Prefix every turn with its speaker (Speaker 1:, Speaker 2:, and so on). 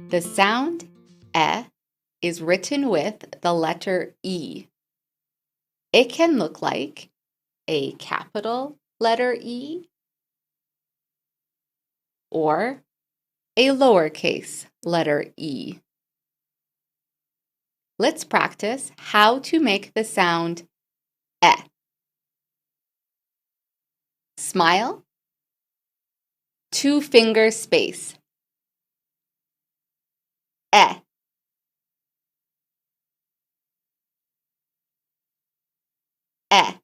Speaker 1: The sound is written with the letter E. It can look like a capital letter E or a lowercase letter E. Let's practice how to make the sound E. Smile, 2-finger space. E. E.